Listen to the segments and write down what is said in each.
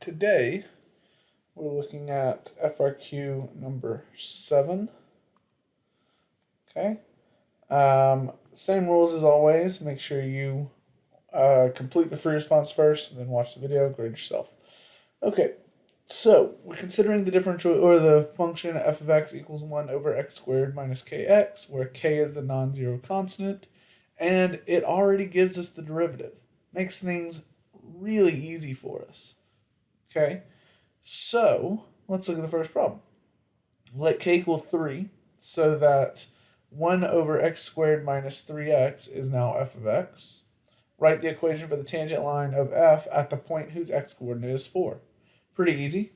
Today, we're looking at FRQ number 7. Okay. Same rules as always. Make sure you complete the free response first, and then watch the video, grade yourself. Okay, so we're considering the differential or the function f of x equals 1 over x squared minus kx, where k is the non-zero constant, and it already gives us the derivative. Makes things really easy for us. Okay, so let's look at the first problem. Let k equal 3 so that 1 over x squared minus 3x is now f of x. Write the equation for the tangent line of f at the point whose x coordinate is 4. Pretty easy.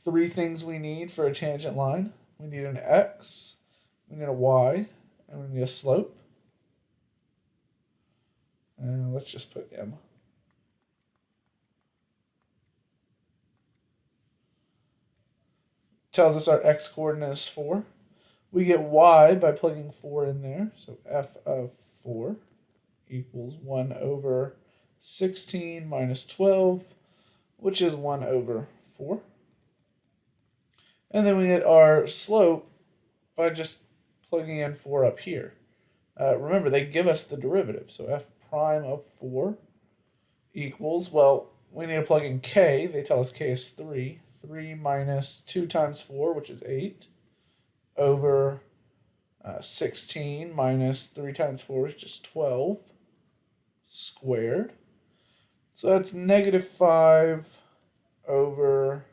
3 things we need for a tangent line. We need an x, we need a y, and we need a slope. And let's just put m. Tells us our x coordinate is 4. We get y by plugging 4 in there. So f of 4 equals 1 over 16 minus 12, which is 1 over 4. And then we get our slope by just plugging in 4 up here. Remember, they give us the derivative. So f prime of 4 equals, well, we need to plug in k. They tell us k is 3. 3 minus 2 times 4, which is 8, over 16 minus 3 times 4, which is 12, squared. So that's negative 5 over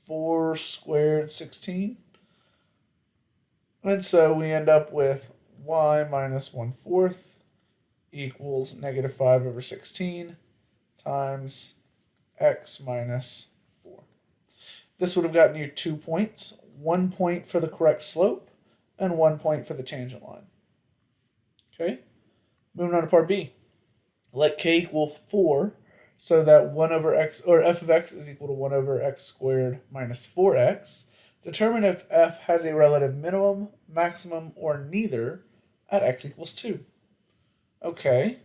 4 squared 16. And so we end up with y minus 1/4 equals negative 5 over 16 times x minus 4. This would have gotten you 2 points, 1 point for the correct slope and 1 point for the tangent line. Okay, moving on to part B. Let k equal 4 so that 1 over x, or f of x is equal to 1 over x squared minus 4x. Determine if f has a relative minimum, maximum, or neither at x equals 2. Okay,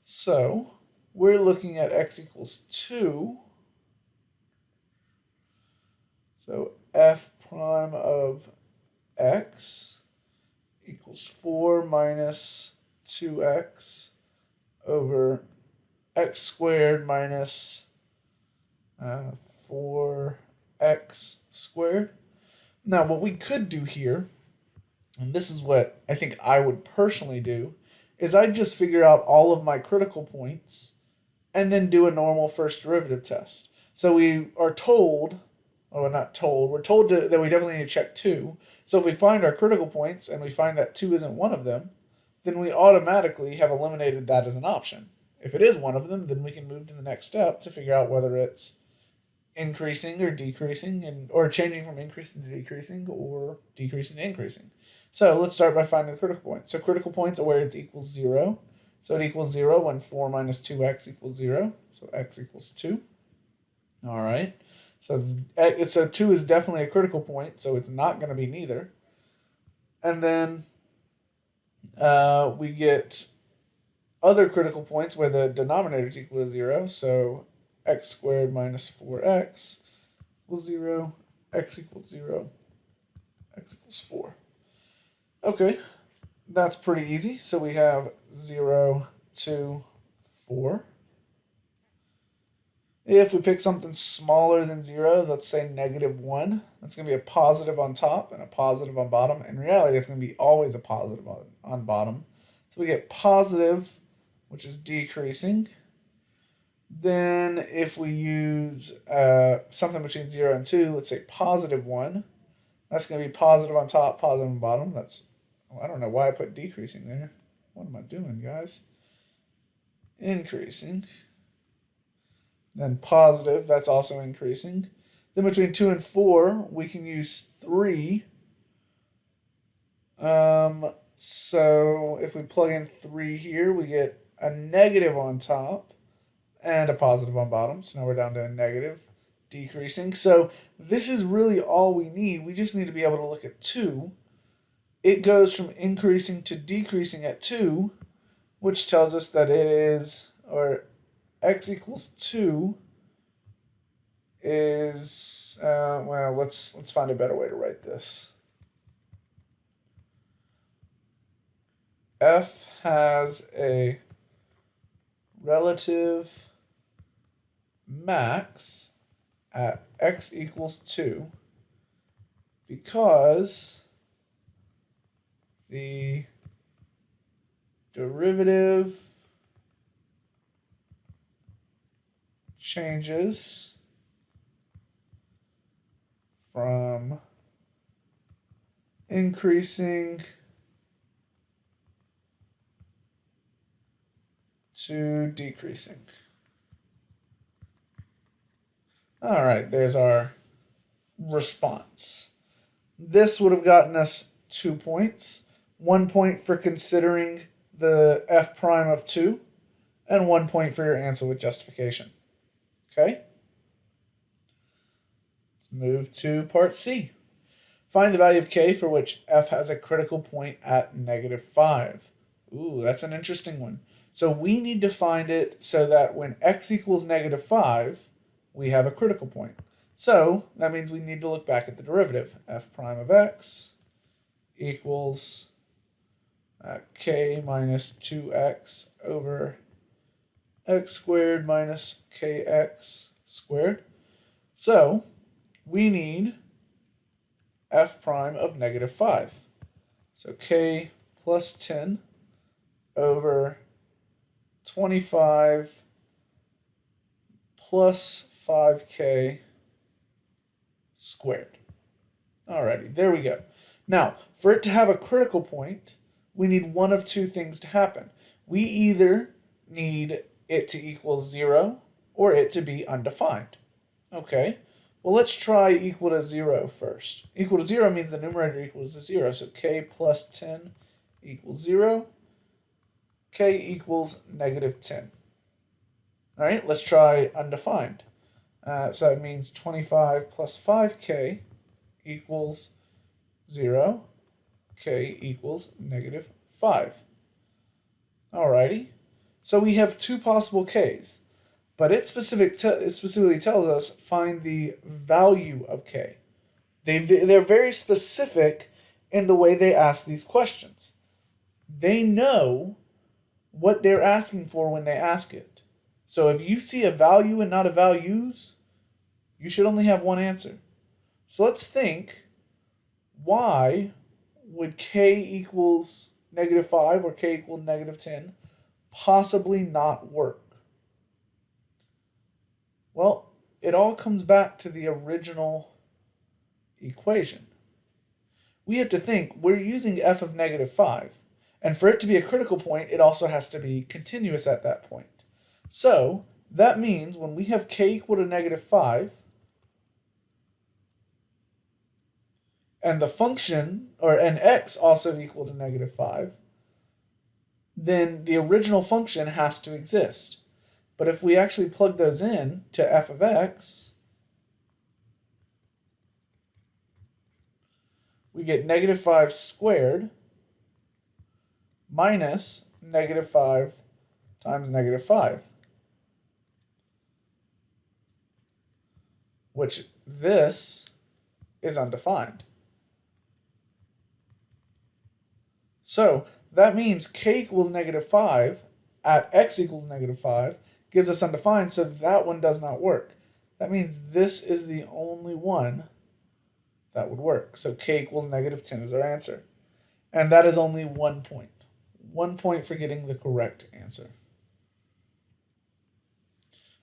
so we're looking at x equals 2. So f prime of x equals 4 minus 2x over x squared minus 4x squared. Now, what we could do here, and this is what I think I would personally do, is I'd just figure out all of my critical points and then do a normal first derivative test. So we are told, or not told, we're told that we definitely need to check 2. So if we find our critical points and we find that 2 isn't one of them, then we automatically have eliminated that as an option. If it is one of them, then we can move to the next step to figure out whether it's increasing or decreasing, or changing from increasing to decreasing, or decreasing to increasing. So let's start by finding the critical points. So critical points are where it equals 0. So it equals 0 when 4 minus 2x equals 0. So x equals 2. All right. So 2 is definitely a critical point, so it's not going to be neither. And then we get other critical points where the denominator is equal to 0. So x squared minus 4x equals 0, x equals 0, x equals 4. Okay, that's pretty easy. So we have 0, 2, 4. If we pick something smaller than 0, let's say negative 1, that's going to be a positive on top and a positive on bottom. In reality, it's going to be always a positive on bottom. So we get positive, which is decreasing. Then if we use something between 0 and 2, let's say positive 1, that's going to be positive on top, positive on bottom. I don't know why I put decreasing there. What am I doing, guys? Increasing. Then positive, that's also increasing. Then between 2 and 4, we can use 3. So if we plug in 3 here, we get a negative on top and a positive on bottom. So now we're down to a negative, decreasing. So this is really all we need. We just need to be able to look at 2. It goes from increasing to decreasing at 2, which tells us that it is, or x equals 2 is, well, let's find a better way to write this. F has a relative max at x equals 2 because the derivative changes from increasing to decreasing. All right, there's our response. This would have gotten us 2 points. 1 point for considering the f prime of 2, and 1 point for your answer with justification. Okay? Let's move to part C. Find the value of k for which f has a critical point at -5. Ooh, that's an interesting one. So we need to find it so that when x equals -5, we have a critical point. So that means we need to look back at the derivative. F prime of x equals k minus 2x over x squared minus kx squared. So we need f prime of -5. So k plus 10 over 25 plus 5k squared. Alrighty, there we go. Now, for it to have a critical point, we need one of two things to happen. We either need it to equal 0 or it to be undefined. Okay, well, let's try equal to 0 first. Equal to 0 means the numerator equals to 0, so k plus 10 equals 0. K equals -10. All right, let's try undefined. So it means 25 plus 5k equals 0. K equals -5. Alrighty, so we have two possible k's, but it specifically tells us find the value of k. They're very specific in the way they ask these questions. They know what they're asking for when they ask it. So if you see a value and not a values, you should only have one answer. So let's think, why would k equals -5 or k equal -10 possibly not work? Well, it all comes back to the original equation. We have to think we're using f of -5. And for it to be a critical point, it also has to be continuous at that point. So that means when we have k equal to -5, and the function, and x also equal to -5, then the original function has to exist. But if we actually plug those in to f of x, we get -5 squared minus -5 times -5, which this is undefined. So that means k equals -5 at x equals -5 gives us undefined, so that one does not work. That means this is the only one that would work. So k equals -10 is our answer. And that is only 1 point. 1 point for getting the correct answer.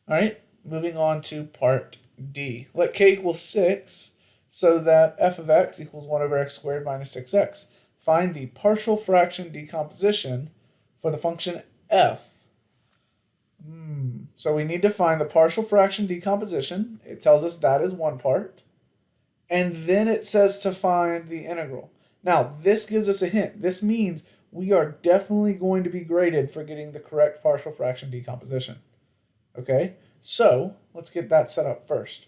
All right, moving on to part D. Let k equal 6 so that f of x equals 1 over x squared minus 6x. Find the partial fraction decomposition for the function f. So we need to find the partial fraction decomposition. It tells us that is one part. And then it says to find the integral. Now, this gives us a hint. This means we are definitely going to be graded for getting the correct partial fraction decomposition. Okay, so let's get that set up first.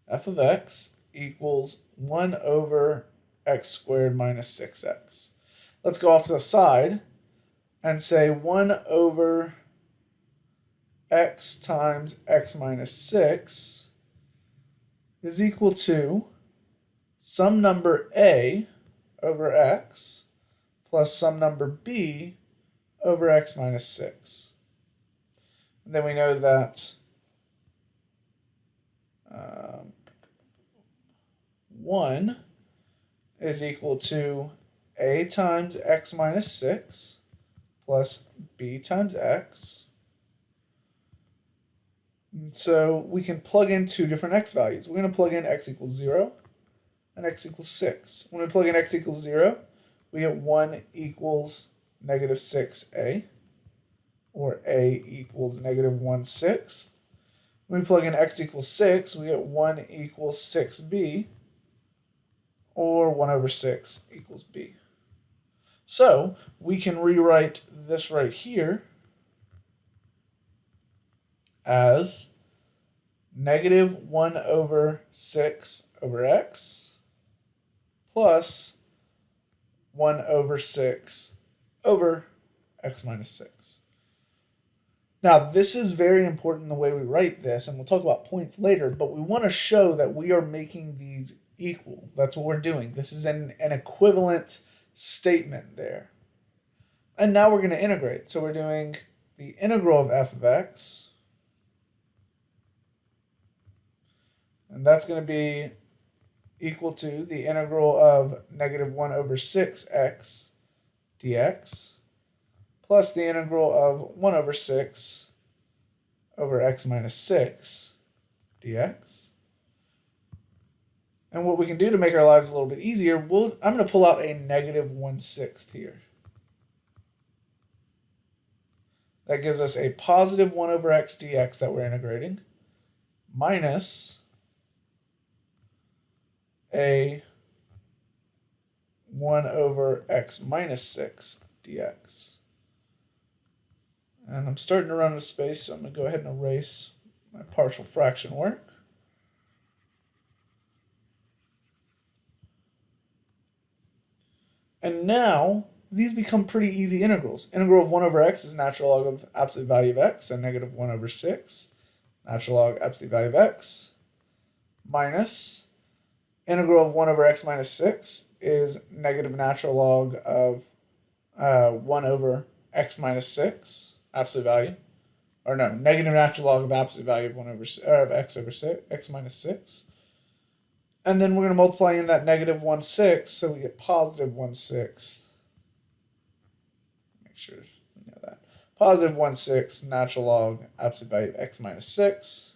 F of x equals 1 over x squared minus 6x. Let's go off to the side and say 1 over x times x minus 6 is equal to some number a over x plus some number b over x minus 6. And then we know that 1 is equal to a times x minus 6 plus b times x. And so we can plug in two different x values. We're going to plug in x equals 0 and x equals 6. When we plug in x equals 0, we get 1 equals negative 6a, or a equals negative 1/6. When we plug in x equals 6, we get 1 equals 6b, or 1 over 6 equals b. So we can rewrite this right here as negative 1 over 6 over x plus 1 over 6 over x minus 6. Now, this is very important the way we write this, and we'll talk about points later, but we want to show that we are making these equal. That's what we're doing. This is an equivalent statement there. And now we're going to integrate. So we're doing the integral of f of x, and that's going to be equal to the integral of negative 1 over 6x dx plus the integral of 1 over 6 over x minus 6 dx. And what we can do to make our lives a little bit easier, I'm going to pull out a negative 1/6 here. That gives us a positive 1 over x dx that we're integrating, minus a 1 over x minus 6 dx. And I'm starting to run out of space, so I'm going to go ahead and erase my partial fraction work. And now, these become pretty easy integrals. Integral of 1 over x is natural log of absolute value of x, so negative 1 over 6, natural log absolute value of x, minus integral of 1 over x minus 6 is negative natural log of 1 over x minus 6, absolute value. Or no, negative natural log of absolute value of 1 over of x over 6, x minus 6. And then we're going to multiply in that negative 1/6, so we get positive 1/6. Make sure you know that. Positive 1/6 natural log absolute value of x minus 6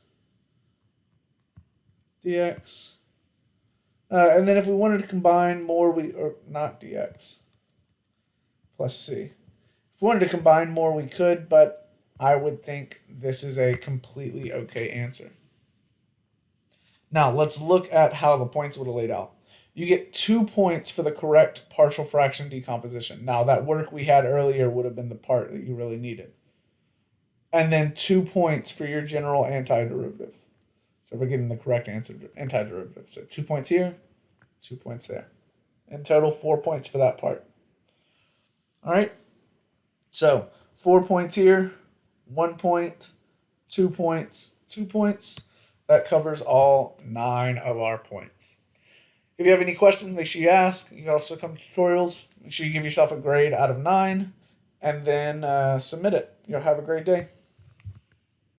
dx. And then if we wanted to combine more, or not dx, plus c. If we wanted to combine more, we could, but I would think this is a completely okay answer. Now, let's look at how the points would have laid out. You get 2 points for the correct partial fraction decomposition. Now, that work we had earlier would have been the part that you really needed. And then 2 points for your general antiderivative. So we're getting the correct answer, antiderivative. So 2 points here, 2 points there. In total, 4 points for that part. All right? So 4 points here, 1 point, 2 points, 2 points. That covers all 9 of our points. If you have any questions, make sure you ask. You can also come to tutorials. Make sure you give yourself a grade out of 9 and then submit it. You'll have a great day.